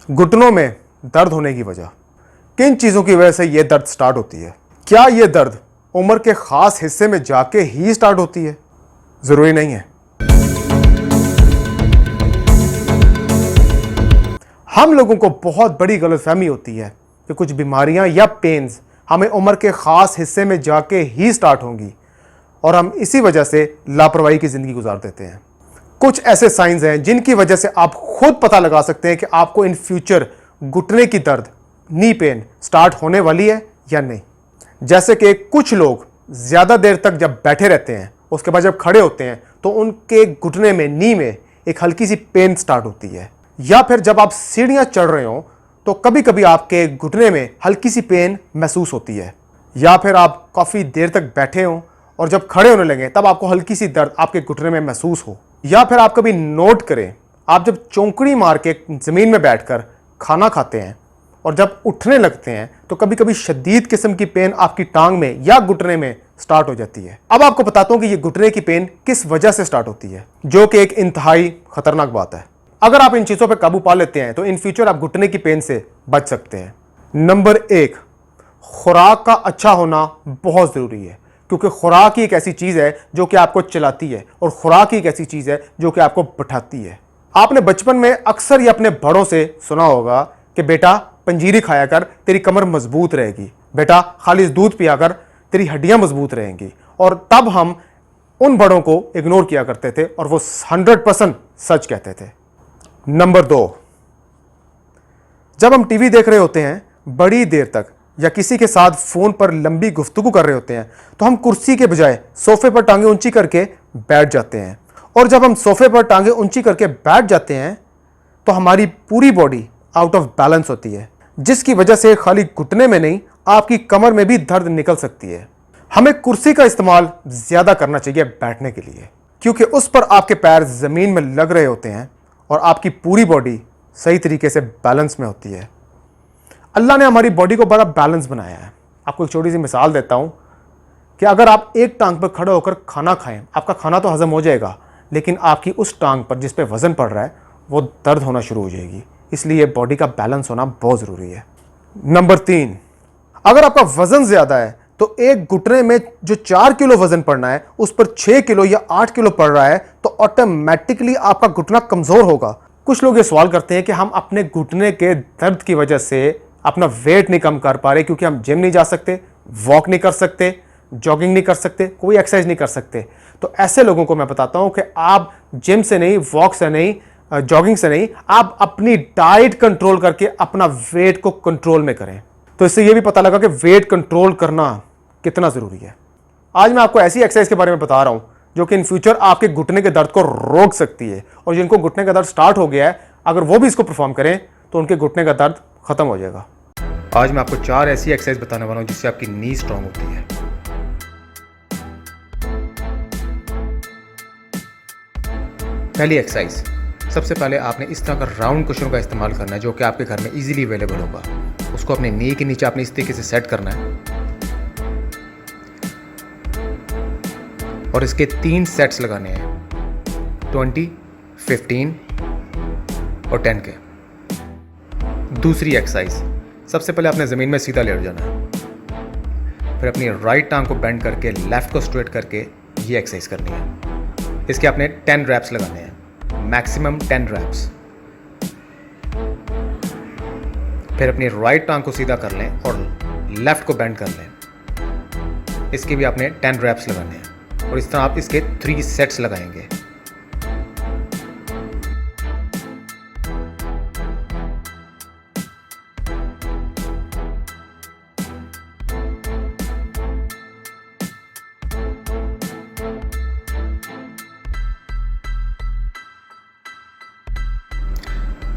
घुटनों में दर्द होने की वजह, किन चीज़ों की वजह से यह दर्द स्टार्ट होती है? क्या यह दर्द उम्र के ख़ास हिस्से में जाके ही स्टार्ट होती है? ज़रूरी नहीं है। हम लोगों को बहुत बड़ी गलतफहमी होती है कि कुछ बीमारियां या पेन्स हमें उम्र के ख़ास हिस्से में जाके ही स्टार्ट होंगी और हम इसी वजह से लापरवाही की ज़िंदगी गुजार देते हैं। कुछ ऐसे साइंस हैं जिनकी वजह से आप खुद पता लगा सकते हैं कि आपको इन फ्यूचर घुटने की दर्द, नी पेन स्टार्ट होने वाली है या नहीं। जैसे कि कुछ लोग ज़्यादा देर तक जब बैठे रहते हैं, उसके बाद जब खड़े होते हैं तो उनके घुटने में, नी में एक हल्की सी पेन स्टार्ट होती है। या फिर जब आप सीढ़ियाँ चढ़ रहे हो तो कभी कभी आपके घुटने में हल्की सी पेन महसूस होती है। या फिर आप काफ़ी देर तक बैठे हो और जब खड़े होने लगे तब आपको हल्की सी दर्द आपके घुटने में महसूस हो। या फिर आप कभी नोट करें, आप जब चौंकड़ी मार के ज़मीन में बैठकर खाना खाते हैं और जब उठने लगते हैं तो कभी कभी शदीद किस्म की पेन आपकी टांग में या घुटने में स्टार्ट हो जाती है। अब आपको बताता हूं कि ये घुटने की पेन किस वजह से स्टार्ट होती है, जो कि एक इंतहाई खतरनाक बात है। अगर आप इन चीज़ों पर काबू पा लेते हैं तो इन फ्यूचर आप घुटने की पेन से बच सकते हैं। नंबर 1, खुराक का अच्छा होना बहुत ज़रूरी है, क्योंकि खुराक ही एक ऐसी चीज़ है जो कि आपको चलाती है और खुराक ही एक ऐसी चीज़ है जो कि आपको बैठाती है। आपने बचपन में अक्सर ही अपने बड़ों से सुना होगा कि बेटा पंजीरी खाया कर, तेरी कमर मजबूत रहेगी, बेटा खालिस दूध पिया कर, तेरी हड्डियां मजबूत रहेंगी। और तब हम उन बड़ों को इग्नोर किया करते थे और वो 100% सच कहते थे। नंबर 2, जब हम टीवी देख रहे होते हैं बड़ी देर तक या किसी के साथ फोन पर लंबी गुफ्तगू कर रहे होते हैं तो हम कुर्सी के बजाय सोफे पर टांगे ऊंची करके बैठ जाते हैं। और जब हम सोफे पर टांगे ऊंची करके बैठ जाते हैं तो हमारी पूरी बॉडी आउट ऑफ बैलेंस होती है, जिसकी वजह से खाली घुटने में नहीं आपकी कमर में भी दर्द निकल सकती है। हमें कुर्सी का इस्तेमाल ज्यादा करना चाहिए बैठने के लिए, क्योंकि उस पर आपके पैर जमीन में लग रहे होते हैं और आपकी पूरी बॉडी सही तरीके से बैलेंस में होती है। अल्लाह ने हमारी बॉडी को बड़ा बैलेंस बनाया है। आपको एक छोटी सी मिसाल देता हूं कि अगर आप एक टांग पर खड़े होकर खाना खाएं, आपका खाना तो हजम हो जाएगा, लेकिन आपकी उस टांग पर जिस पे वजन पड़ रहा है वो दर्द होना शुरू हो जाएगी। इसलिए बॉडी का बैलेंस होना बहुत ज़रूरी है। नंबर 3, अगर आपका वजन ज़्यादा है तो एक घुटने में जो 4 किलो वजन पड़ना है उस पर 6 किलो या 8 किलो पड़ रहा है तो ऑटोमेटिकली आपका घुटना कमज़ोर होगा। कुछ लोग ये सवाल करते हैं कि हम अपने घुटने के दर्द की वजह से अपना वेट नहीं कम कर पा रहे क्योंकि हम जिम नहीं जा सकते, वॉक नहीं कर सकते, जॉगिंग नहीं कर सकते, कोई एक्सरसाइज नहीं कर सकते। तो ऐसे लोगों को मैं बताता हूं कि आप जिम से नहीं, वॉक से नहीं, जॉगिंग से नहीं, आप अपनी डाइट कंट्रोल करके अपना वेट को कंट्रोल में करें। तो इससे यह भी पता लगा कि वेट कंट्रोल करना कितना ज़रूरी है। आज मैं आपको ऐसी एक्सरसाइज के बारे में बता रहा हूं जो कि इन फ्यूचर आपके घुटने के दर्द को रोक सकती है, और जिनको घुटने का दर्द स्टार्ट हो गया है अगर वो भी इसको परफॉर्म करें तो उनके घुटने का दर्द खत्म हो जाएगा। आज मैं आपको 4 ऐसी एक्सरसाइज बताने वाला हूं जिससे आपकी नी स्ट्रांग होती है। पहली एक्सरसाइज, सबसे पहले आपने इस तरह का राउंड कुशन का इस्तेमाल करना है जो कि आपके घर में इजीली अवेलेबल होगा। उसको अपने नी के नीचे आपने इस तरीके से सेट करना है और इसके 3 सेट्स लगाने हैं, 20, 15 और 10 के। दूसरी एक्सरसाइज, सबसे पहले आपने ज़मीन में सीधा लेट जाना है, फिर अपनी राइट टांग को बेंड करके लेफ्ट को स्ट्रेट करके ये एक्सरसाइज करनी है। इसके आपने 10 रैप्स लगाने हैं, मैक्सिमम 10 रैप्स। फिर अपनी राइट टांग को सीधा कर लें और लेफ्ट को बेंड कर लें। इसके भी आपने 10 रैप्स लगाने हैं और इस तरह आप इसके 3 सेट्स लगाएंगे।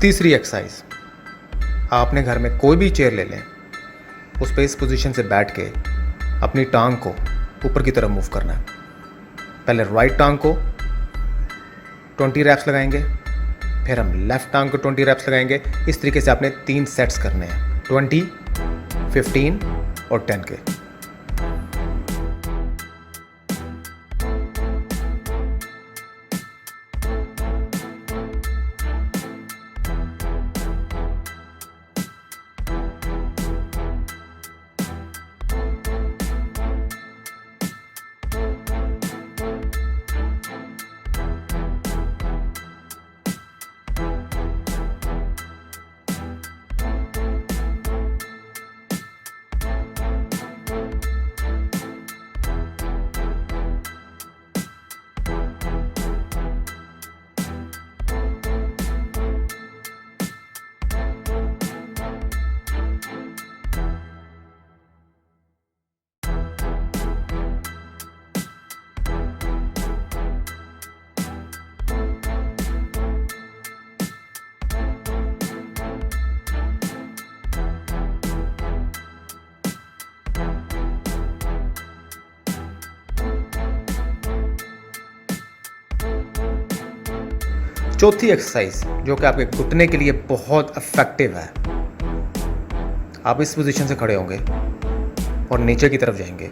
तीसरी एक्सरसाइज, आपने घर में कोई भी चेयर ले लें, उस पर इस पोजीशन से बैठ के अपनी टांग को ऊपर की तरफ मूव करना है। पहले राइट टांग को 20 रैप्स लगाएंगे, फिर हम लेफ्ट टांग को 20 रैप्स लगाएंगे। इस तरीके से आपने 3 सेट्स करने हैं, 20, 15 और 10 के। चौथी एक्सरसाइज जो कि आपके घुटने के लिए बहुत इफेक्टिव है, आप इस पोजीशन से खड़े होंगे और नीचे की तरफ जाएंगे,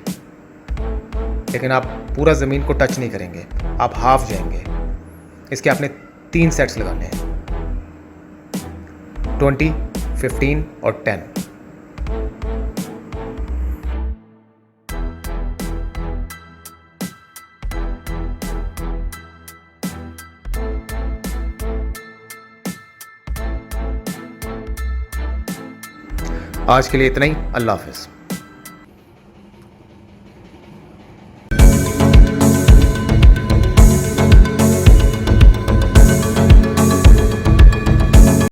लेकिन आप पूरा ज़मीन को टच नहीं करेंगे, आप हाफ जाएंगे। इसके आपने 3 सेट्स लगाने हैं, 20, 15 और 10। आज के लिए इतना ही। अल्लाह हाफिज़।